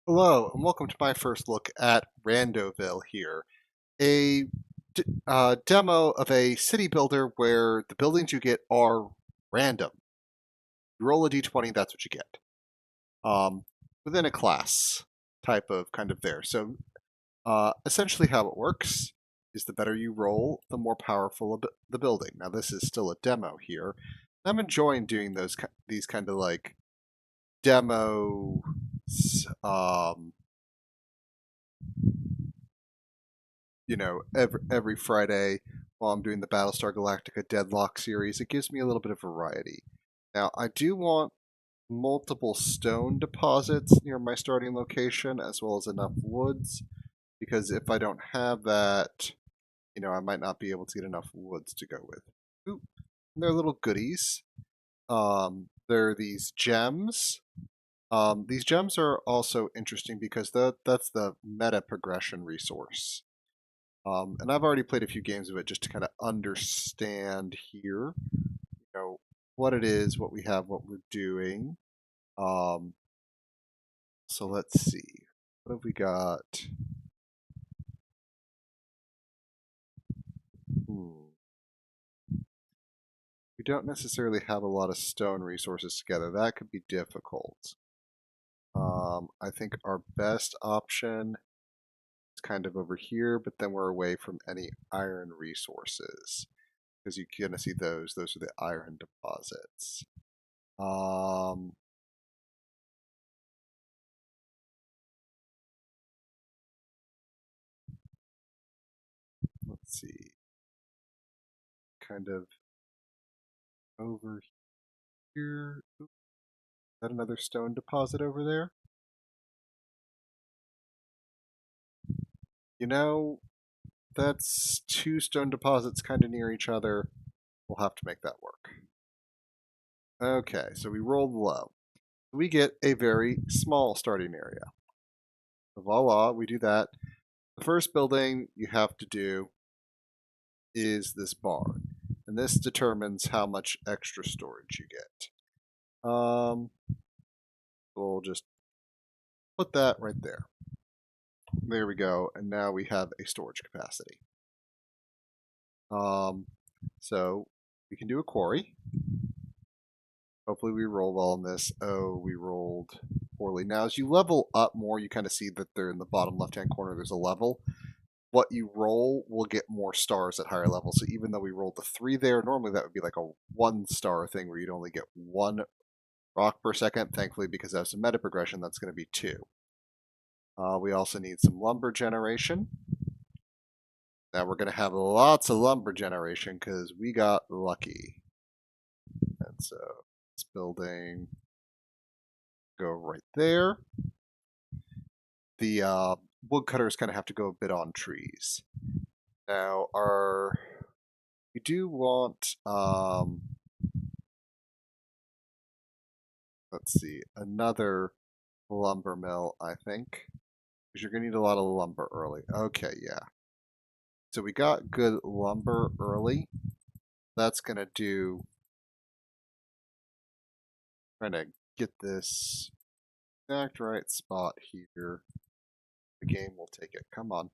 Hello, and welcome to my first look at Randoville here, a demo of a city builder where the buildings you get are random. You roll a d20, that's what you get, within a class type of kind of there. So essentially how it works is the better you roll, the more powerful the building. Now this is still a demo here. I'm enjoying doing these kind of like demos every Friday while I'm doing the Battlestar Galactica Deadlock series. It gives me a little bit of variety. Now, I do want multiple stone deposits near my starting location, as well as enough woods, because if I don't have that, I might not be able to get enough woods to go with. Ooh, they're little goodies. They're these gems. These gems are also interesting because that's the meta progression resource. And I've already played a few games of it just to kind of understand here, what it is, what we have, what we're doing. Um, so let's see. What have we got? Hmm. We don't necessarily have a lot of stone resources together. That could be difficult. I think our best option is kind of over here, but then we're away from any iron resources because you're going to see those. Those are the iron deposits. Um, let's see. Kind of over here. Oop, is that another stone deposit over there? You know, that's two stone deposits kind of near each other. We'll have to make that work. Okay, so we rolled low. We get a very small starting area. So voila, we do that. The first building you have to do is this barn. And this determines how much extra storage you get. We'll just put that right there. There we go. And now we have a storage capacity. So we can do a quarry. Hopefully we roll well on this. Oh, we rolled poorly. Now, as you level up more, you kind of see that they're in the bottom left-hand corner. There's a level. What you roll will get more stars at higher levels. So even though we rolled the 3 there, normally that would be like a 1-star thing where you'd only get 1 rock per second. Thankfully, because that's a meta progression, that's going to be 2. We also need some lumber generation. Now we're going to have lots of lumber generation because we got lucky. And so this building go right there. The woodcutters kind of have to go a bit on trees. Now we do want let's see, another lumber mill, I think, because you're gonna need a lot of lumber early. Okay, yeah. So we got good lumber early. That's gonna do. Trying to get this exact right spot here. The game will take it. Come on.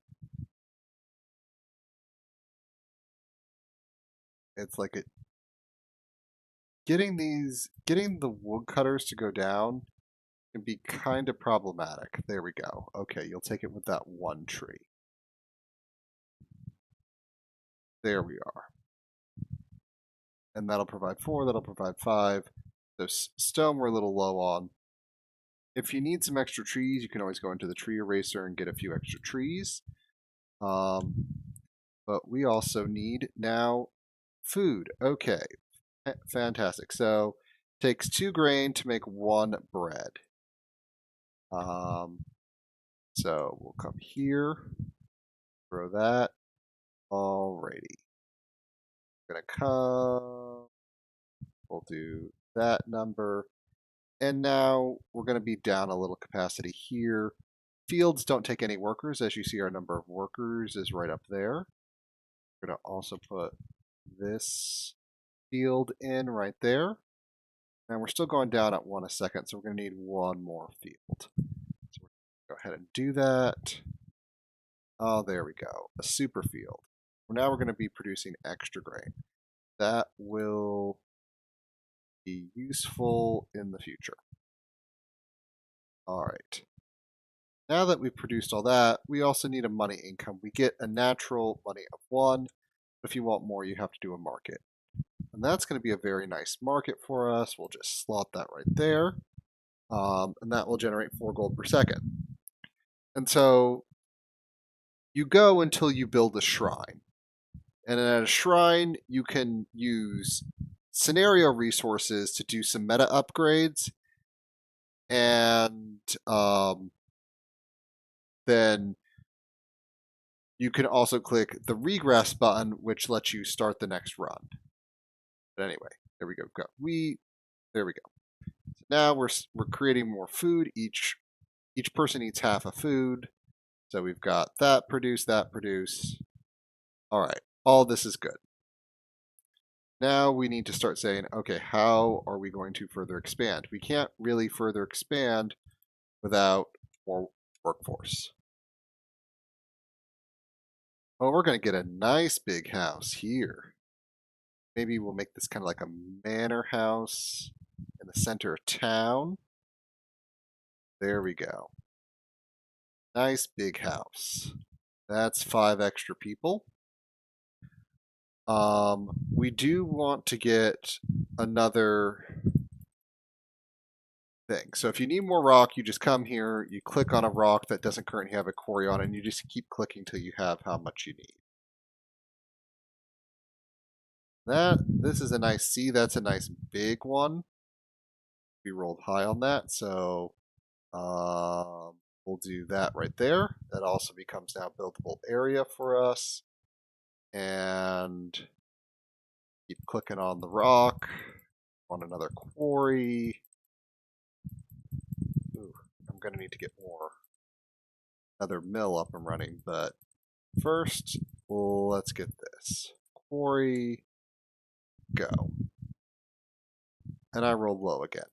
It's like it getting the woodcutters to go down can be kind of problematic. There we go. Okay, you'll take it with that one tree. There we are. And that'll provide 4, that'll provide 5. So stone we're a little low on. If you need some extra trees, you can always go into the tree eraser and get a few extra trees. But we also need now food. Okay, fantastic. So it takes 2 grain to make 1 bread. So we'll come here, throw that. Alrighty. We're gonna come. We'll do that number. And now we're going to be down a little capacity here. Fields don't take any workers. As you see, our number of workers is right up there. We're going to also put this field in right there. And we're still going down at 1 a second, so we're going to need 1 more field. So we're Go ahead and do that. Oh, there we go. A super field. Now we're going to be producing extra grain. That will be useful in the future. All right. Now that we've produced all that, we also need a money income. We get a natural money of 1. But if you want more, you have to do a market. And that's going to be a very nice market for us. We'll just slot that right there. And that will generate 4 gold per second. And so you go until you build a shrine. And at a shrine, you can use scenario resources to do some meta upgrades. And then you can also click the regress button, which lets you start the next run. But anyway, there we go. There we go. So now we're creating more food. Each person eats half a food. So we've got that produce, that produce. All right, all this is good. Now we need to start saying, okay, how are we going to further expand? We can't really further expand without more workforce. Oh, we're going to get a nice big house here. Maybe we'll make this kind of like a manor house in the center of town. There we go. Nice big house. That's 5 extra people. We do want to get another thing. So if you need more rock, you just come here, you click on a rock that doesn't currently have a quarry on it, and you just keep clicking till you have how much you need. This is a nice, see, that's a nice big one. We rolled high on that, so we'll do that right there. That also becomes now buildable area for us. And keep clicking on the rock. Want another quarry. Ooh, I'm going to need to get another mill up and running, but first, let's get this. Quarry, go. And I rolled low again.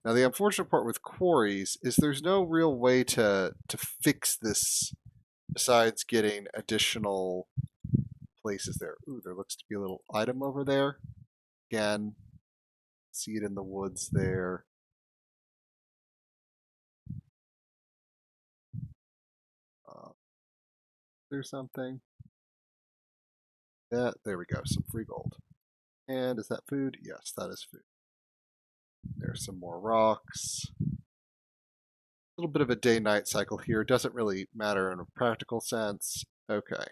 Now the unfortunate part with quarries is there's no real way to fix this besides getting additional places there. Ooh, there looks to be a little item over there. Again, see it in the woods there. There's something. There we go, some free gold. And is that food? Yes, that is food. There's some more rocks. A little bit of a day-night cycle here. Doesn't really matter in a practical sense. Okay.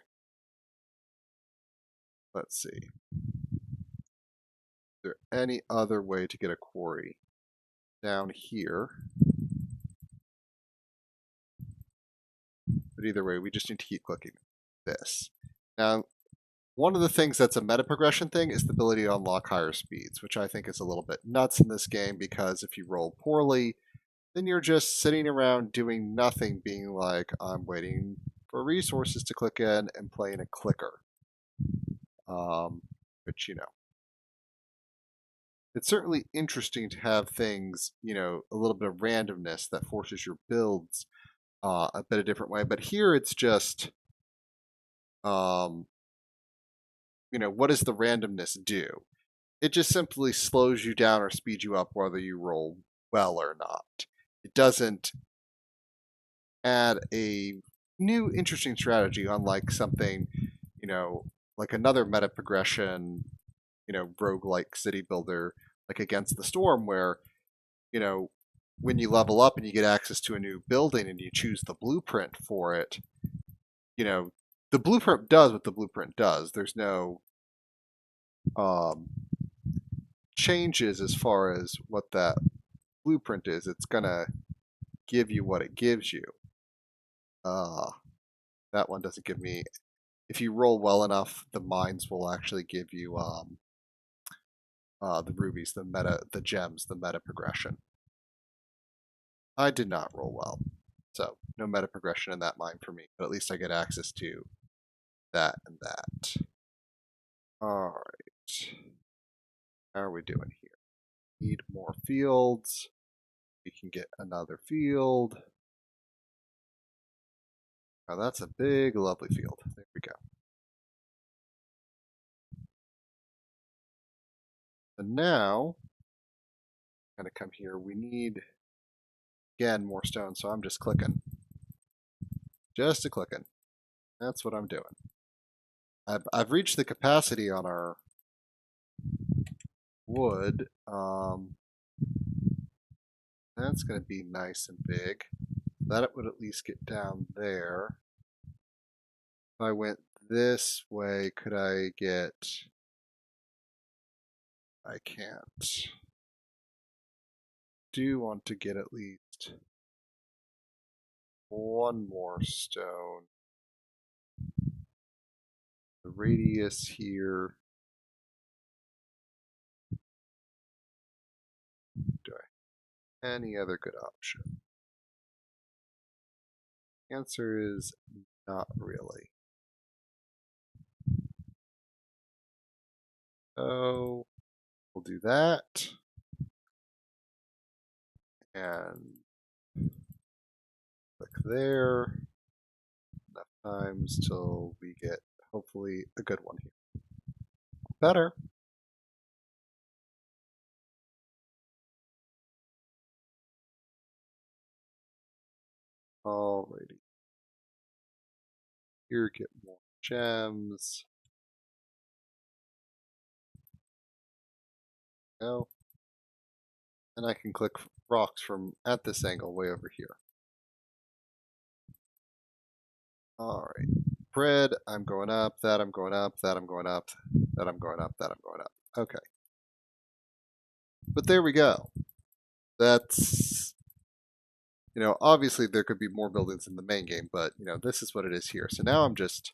Let's see. Is there any other way to get a quarry? Down here. But either way, we just need to keep clicking this. Now, one of the things that's a meta progression thing is the ability to unlock higher speeds, which I think is a little bit nuts in this game because if you roll poorly, then you're just sitting around doing nothing, being like, I'm waiting for resources to click in and playing a clicker. But you know, it's certainly interesting to have things, you know, a little bit of randomness that forces your builds a bit a different way. But here it's just, you know, what does the randomness do? It just simply slows you down or speeds you up whether you roll well or not. It doesn't add a new interesting strategy, unlike something, you know, like another meta progression, you know, roguelike city builder, like Against the Storm, where, you know, when you level up and you get access to a new building and you choose the blueprint for it, you know, the blueprint does what the blueprint does. There's no changes as far as what that blueprint is. It's gonna give you what it gives you. That one doesn't give me. If you roll well enough, the mines will actually give you the rubies, the gems, the meta progression. I did not roll well, so no meta progression in that mine for me. But at least I get access to that and that. All right, how are we doing here? Need more fields. We can get another field. Now that's a big, lovely field. There we go. And now, I'm going to come here. We need, again, more stone, so I'm just clicking. Just a clicking. That's what I'm doing. I've reached the capacity on our wood. That's going to be nice and big. That would at least get down there. If I went this way, could I get... I can't. Do want to get at least one more stone. The radius here. Do I have any other good option? Answer is not really. So we'll do that. And click there. Enough times till we get hopefully a good one here. Better. Alrighty. Here, get more gems. Go. And I can click rocks from at this angle way over here. Alright. Bread, I'm going up, that I'm going up, that I'm going up, that I'm going up, that I'm going up. Okay. But there we go. That's, obviously there could be more buildings in the main game, but, this is what it is here. So now I'm just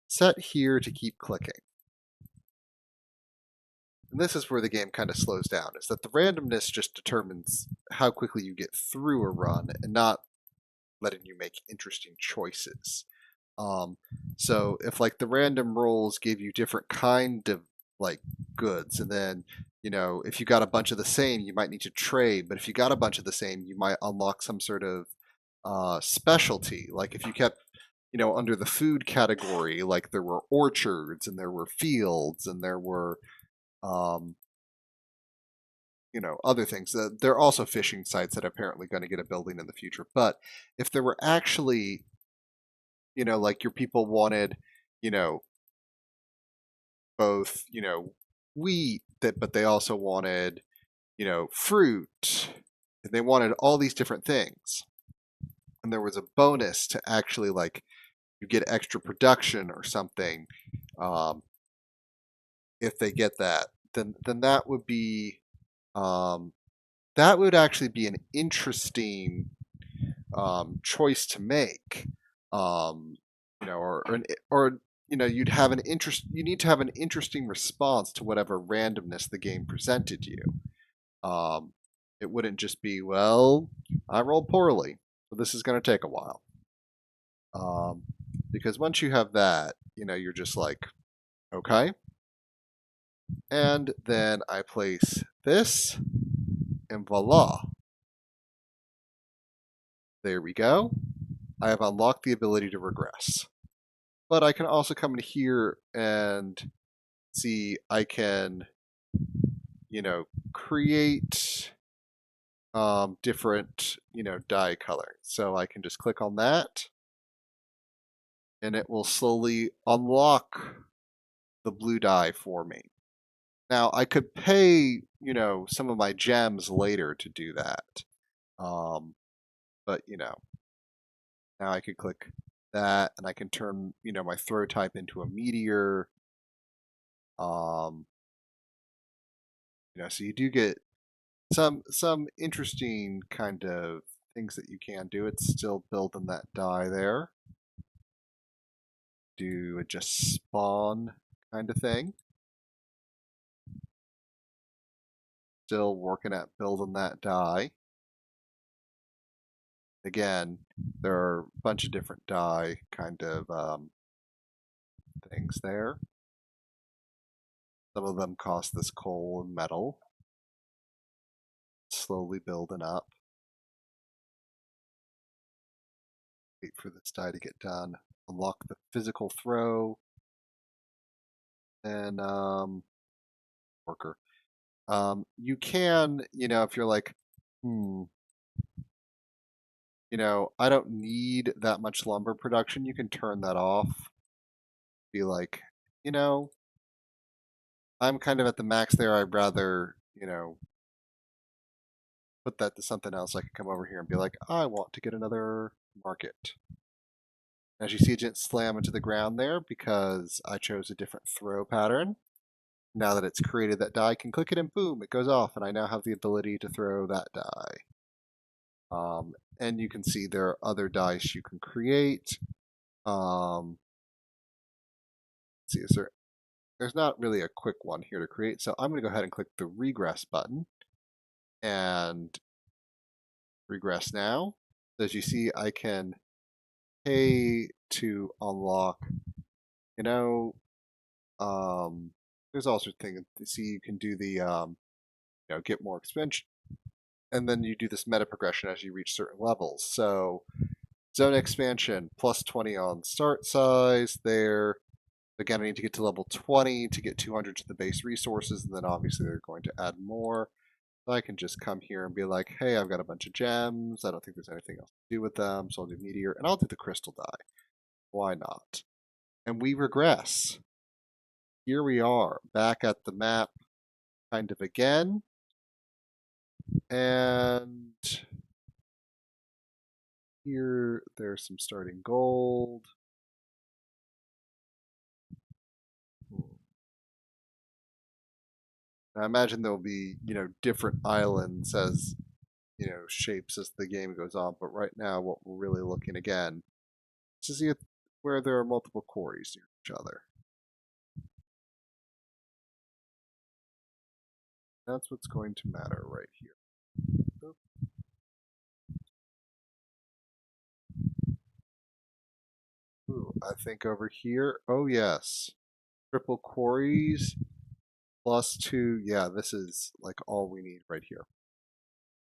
set here to keep clicking. And this is where the game kind of slows down, is that the randomness just determines how quickly you get through a run and not letting you make interesting choices. So if like the random rolls gave you different kind of like goods, and then if you got a bunch of the same, you might need to trade. But if you got a bunch of the same, you might unlock some sort of specialty. Like if you kept under the food category, like there were orchards and there were fields and there were other things. There are also fishing sites that are apparently going to get a building in the future. But if there were actually, like your people wanted, both, wheat, but they also wanted, fruit, and they wanted all these different things. And there was a bonus to actually like you get extra production or something. If they get that, then that would be that would actually be an interesting choice to make. Or you'd have an interest. You need to have an interesting response to whatever randomness the game presented you. It wouldn't just be, well, I rolled poorly, so this is going to take a while. Because once you have that, you're just like, okay. And then I place this, and voila. There we go. I have unlocked the ability to regress. But I can also come in here and see I can, create different, dye colors. So I can just click on that, and it will slowly unlock the blue dye for me. Now I could pay, some of my gems later to do that. But now I can click that, and I can turn, my throw type into a meteor. So you do get some interesting kind of things that you can do. It's still building that die there. Do a just spawn kind of thing. Still working at building that die. Again, there are a bunch of different die kind of things there. Some of them cost this coal and metal. Slowly building up. wait for this die to get done. Unlock the physical throw. And worker. You can, if you're like, I don't need that much lumber production, you can turn that off. Be like, you know, I'm kind of at the max there. I'd rather, put that to something else. I can come over here and be like, I want to get another market. As you see, it didn't slam into the ground there because I chose a different throw pattern. Now that it's created that die, I can click it and boom, it goes off, and I now have the ability to throw that die. And you can see there are other dice you can create. Let's see, there's not really a quick one here to create, so I'm going to go ahead and click the regress button and regress now. As you see, I can pay to unlock, there's also things to see. You can do the, get more expansion, and then you do this meta progression as you reach certain levels. So zone expansion, plus 20 on start size there. Again, I need to get to level 20 to get 200 to the base resources, and then obviously they're going to add more. So I can just come here and be like, hey, I've got a bunch of gems. I don't think there's anything else to do with them, so I'll do meteor, and I'll do the crystal die. Why not? And we regress. Here we are, back at the map kind of again. And here, there's some starting gold. I imagine there'll be, different islands as, shapes as the game goes on. But right now, what we're really looking again is to see where there are multiple quarries near each other. That's what's going to matter right here. Ooh, I think over here, oh yes, triple quarries plus 2. Yeah, this is like all we need right here.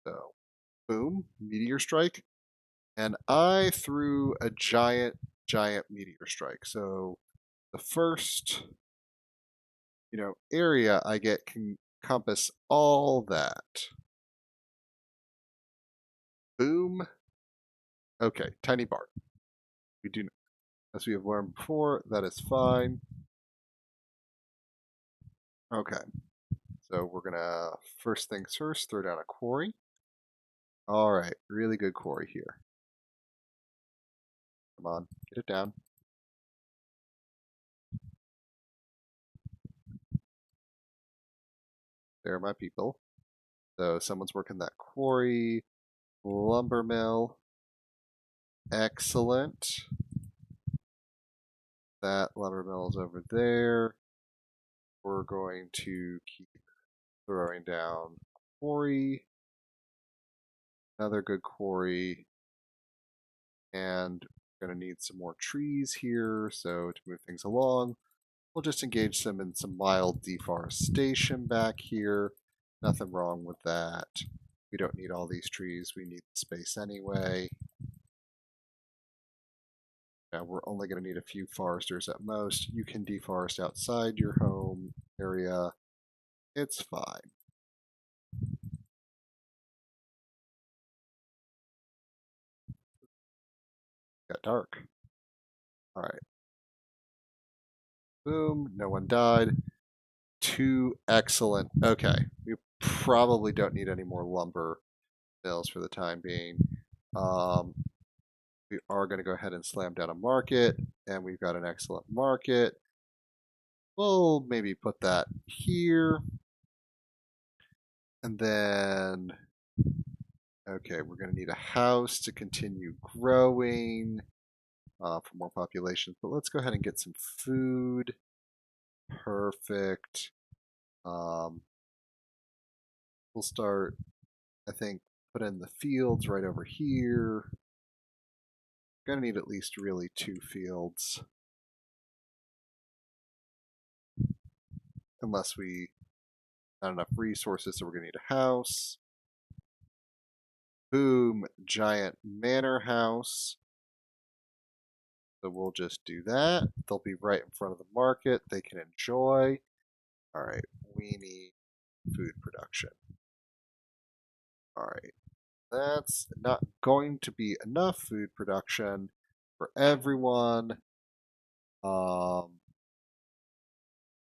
So, boom, meteor strike. And I threw a giant meteor strike. So the first, area I get can encompass all that. Boom. Okay, tiny bar. We do, as we have learned before, that is fine. Okay, so we're gonna, first things first, throw down a quarry. All right, really good quarry here. Come on, get it down. There are my people. So someone's working that quarry. Lumber mill. Excellent. That lumber mill is over there. We're going to keep throwing down quarry. Another good quarry. And we're going to need some more trees here. So to move things along, we'll just engage them in some mild deforestation back here. Nothing wrong with that. We don't need all these trees. We need the space anyway. Now we're only going to need a few foresters at most. You can deforest outside your home area. It's fine. Got dark. All right. Boom. No one died. 2 excellent. Okay. We probably don't need any more lumber mills for the time being. We are going to go ahead and slam down a market, and we've got an excellent market. We'll maybe put that here. And then, okay, we're going to need a house to continue growing for more population. But let's go ahead and get some food. Perfect. We'll start, I think, put in the fields right over here. Gonna need at least really 2 fields. Unless we not enough resources, so we're gonna need a house. Boom, giant manor house. So we'll just do that. They'll be right in front of the market. They can enjoy. All right, we need food production. All right, that's not going to be enough food production for everyone. But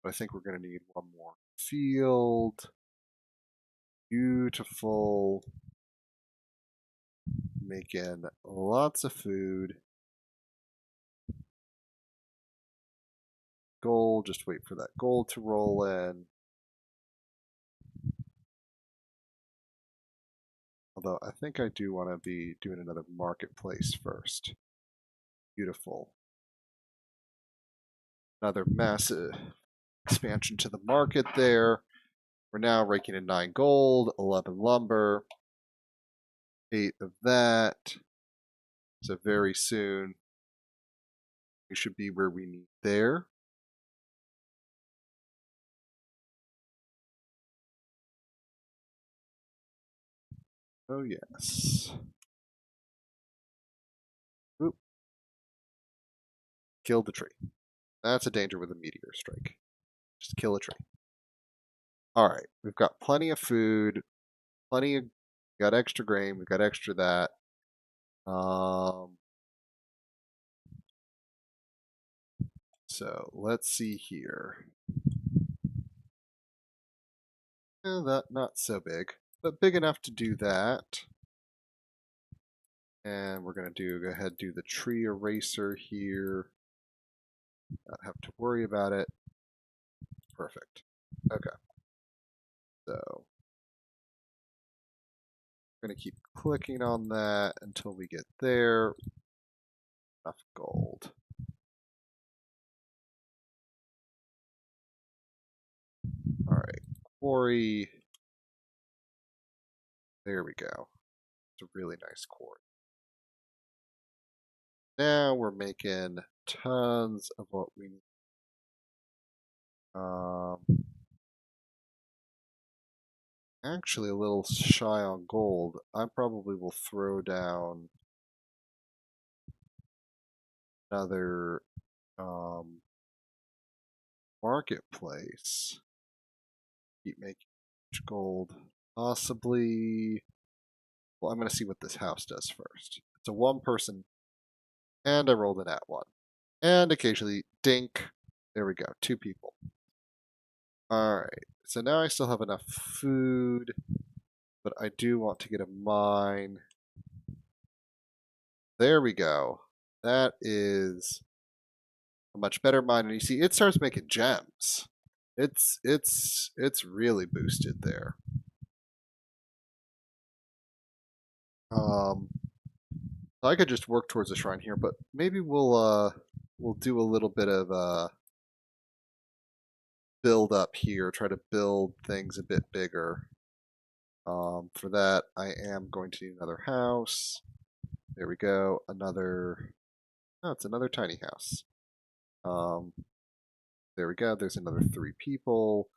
I think we're going to need one more field. Beautiful. Making lots of food. Gold, just wait for that gold to roll in. Although I think I do want to be doing another marketplace first. Beautiful. Another massive expansion to the market there. We're now raking in 9 gold, 11 lumber, 8 of that. So very soon we should be where we need there. Oh yes. Oop. Kill the tree. That's a danger with a meteor strike. Just kill a tree. All right, we've got plenty of food, plenty of, got extra grain, we've got extra that. So let's see here. That not so big, but big enough to do that. And we're going to go ahead and do the tree eraser here. Not have to worry about it. Perfect. Okay. So I'm going to keep clicking on that until we get there. Enough gold. All right. Quarry. There we go. It's a really nice quarry. Now we're making tons of what we need. Actually a little shy on gold. I probably will throw down another marketplace. Keep making gold. Possibly. Well, I'm going to see what this house does first. It's a one person, and I rolled an at one. And occasionally, dink. There we go, 2 people. Alright, so now I still have enough food, but I do want to get a mine. There we go. That is a much better mine. And you see, it starts making gems. It's really boosted there. I could just work towards a shrine here, but maybe we'll do a little bit of build up here, try to build things a bit bigger. For that, I am going to need another house. There we go. Another. Oh, it's another tiny house. There we go. There's another 3 people.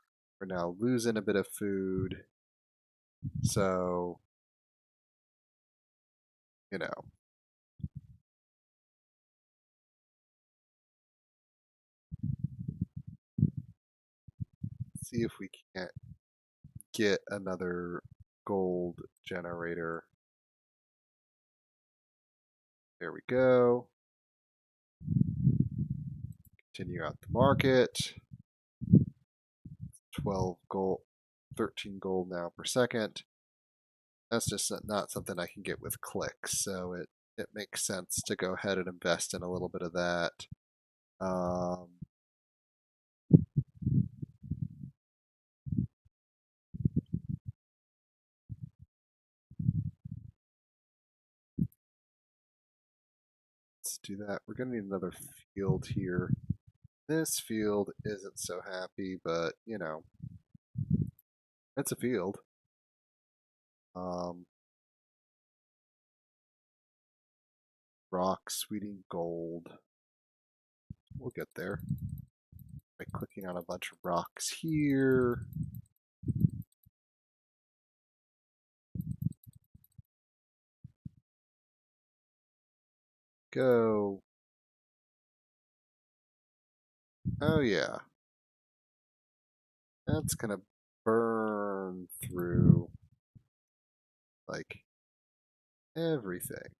We're now losing a bit of food. So, you know. See if we can't get another gold generator. There we go. Continue out the market. 12 gold, 13 gold now per second. That's just not something I can get with clicks, so it makes sense to go ahead and invest in a little bit of that. Let's do that. We're going to need another field here. This field isn't so happy, but, you know, it's a field. Rock, sweeting gold. We'll get there by clicking on a bunch of rocks here. Go. Oh yeah, that's gonna burn through like everything.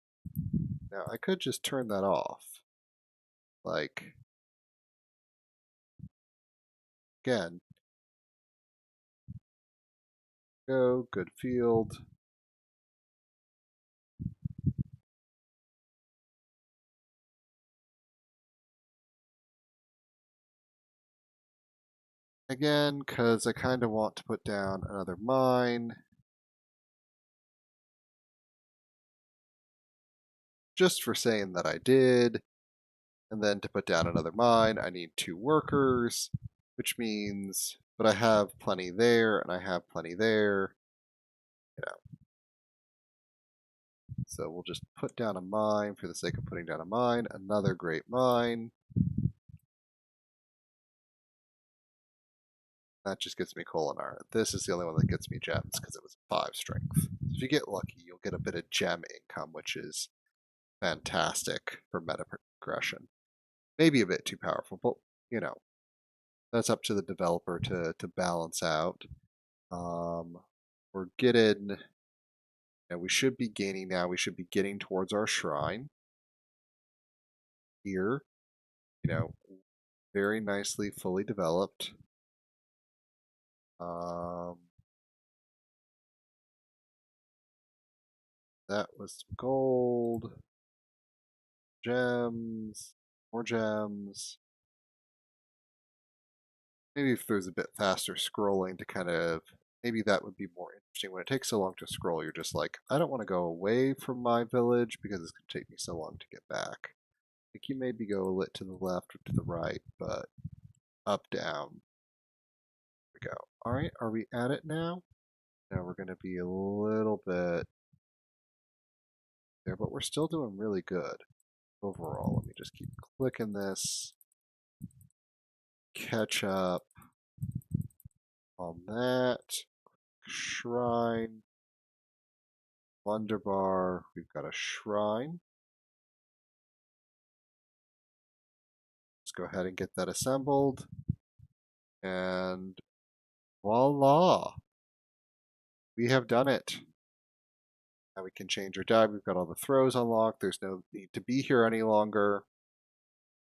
Now I could just turn that off. Like again, go good field. Again, because I kind of want to put down another mine. Just for saying that I did. And then to put down another mine, I need 2 workers, which means, but I have plenty there, and I have plenty there. You know, so we'll just put down a mine for the sake of putting down a mine. Another great mine. That just gets me Kolinar. This is the only one that gets me gems because it was 5 strength. So if you get lucky, you'll get a bit of gem income, which is fantastic for meta progression. Maybe a bit too powerful, but you know, that's up to the developer to balance out. We're getting, we should be gaining now. We should be getting towards our shrine here. You know, very nicely fully developed. That was some gold, gems, more gems. Maybe if there's a bit faster scrolling to kind of, maybe that would be more interesting. When it takes so long to scroll, you're just like, I don't want to go away from my village because it's going to take me so long to get back. I think you maybe go a little to the left or to the right, but up, down. There we go. All right, are we at it now? Now we're going to be a little bit there, but we're still doing really good overall. Let me just keep clicking this. Catch up on that. Shrine. Wonderbar. We've got a shrine. Let's go ahead and get that assembled. And voila. We have done it. Now we can change our die. We've got all the throws unlocked. There's no need to be here any longer.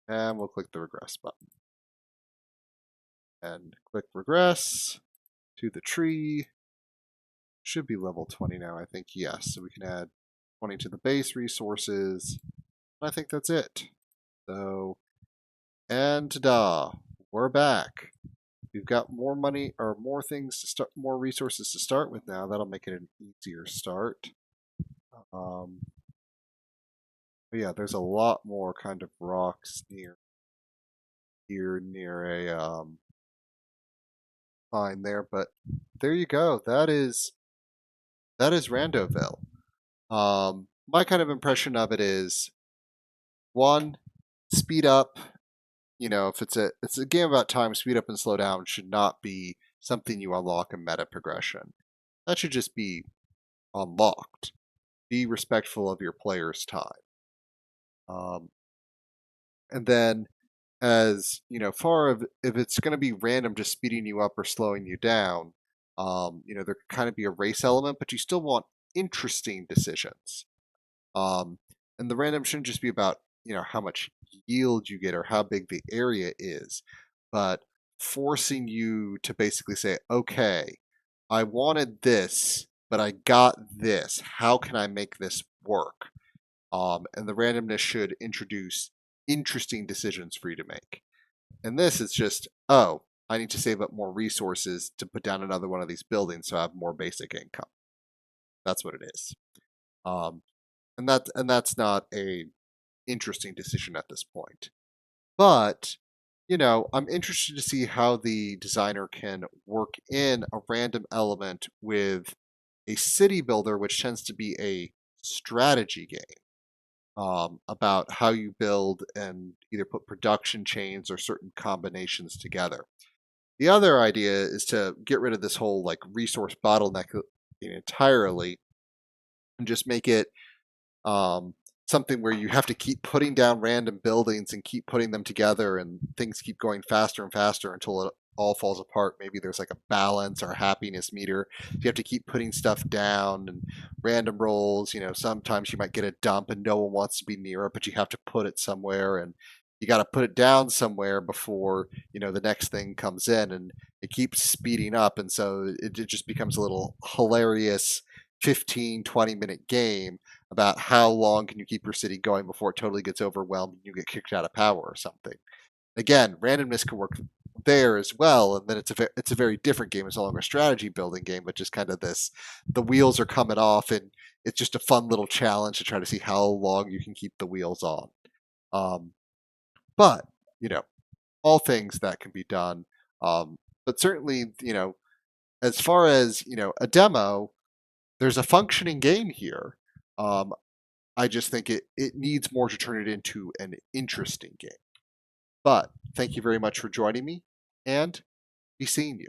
And we'll click the regress button. And click regress to the tree. Should be level 20 now, I think. Yes, so we can add 20 to the base resources. I think that's it. So, and ta-da, we're back. We've got more money or more things to start, more resources to start with now. That'll make it an easier start. But yeah, there's a lot more kind of rocks near here near a mine there. But there you go. That is Randoville. My kind of impression of it is one, speed up. If it's a game about time, speed up and slow down should not be something you unlock in meta progression. That should just be unlocked. Be respectful of your player's time. And then, as far of if it's going to be random, just speeding you up or slowing you down, there could kind of be a race element, but you still want interesting decisions. And the random shouldn't just be about how much yield you get or how big the area is, but forcing you to basically say, okay, I wanted this, but I got this. How can I make this work? And the randomness should introduce interesting decisions for you to make. And this is just, oh, I need to save up more resources to put down another one of these buildings so I have more basic income. That's what it is. And that's not a interesting decision at this point. But I'm interested to see how the designer can work in a random element with a city builder, which tends to be a strategy game. About how you build and either put production chains or certain combinations together. The other idea is to get rid of this whole like resource bottleneck entirely and just make it something where you have to keep putting down random buildings and keep putting them together, and things keep going faster and faster until it all falls apart. Maybe there's like a balance or a happiness meter. You have to keep putting stuff down and random rolls. Sometimes you might get a dump and no one wants to be near it, but you have to put it somewhere, and you got to put it down somewhere before the next thing comes in, and it keeps speeding up, and so it just becomes a little hilarious 15-20 minute game about how long can you keep your city going before it totally gets overwhelmed and you get kicked out of power or something. Again, randomness can work there as well, and then it's a very different game. It's no longer a strategy building game, but just kind of this: the wheels are coming off, and it's just a fun little challenge to try to see how long you can keep the wheels on. Um, but all things that can be done. But certainly, as far as a demo, there's a functioning game here. Um, I just think it needs more to turn it into an interesting game. But thank you very much for joining me, and be seeing you.